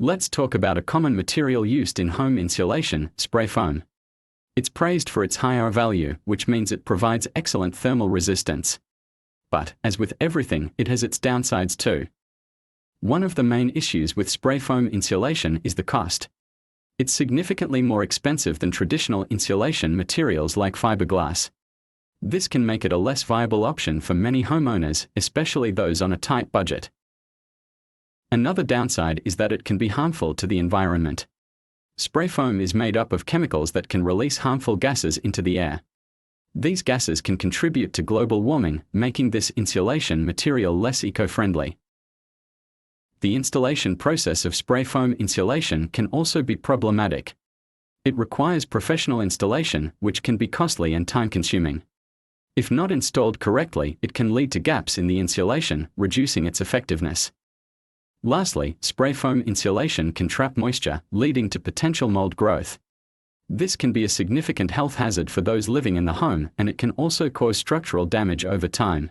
Let's talk about a common material used in home insulation, spray foam. It's praised for its high R value, which means it provides excellent thermal resistance. But, as with everything, it has its downsides too. One of the main issues with spray foam insulation is the cost. It's significantly more expensive than traditional insulation materials like fiberglass. This can make it a less viable option for many homeowners, especially those on a tight budget. Another downside is that it can be harmful to the environment. Spray foam is made up of chemicals that can release harmful gases into the air. These gases can contribute to global warming, making this insulation material less eco-friendly. The installation process of spray foam insulation can also be problematic. It requires professional installation, which can be costly and time-consuming. If not installed correctly, it can lead to gaps in the insulation, reducing its effectiveness. Lastly, spray foam insulation can trap moisture, leading to potential mold growth. This can be a significant health hazard for those living in the home, and it can also cause structural damage over time.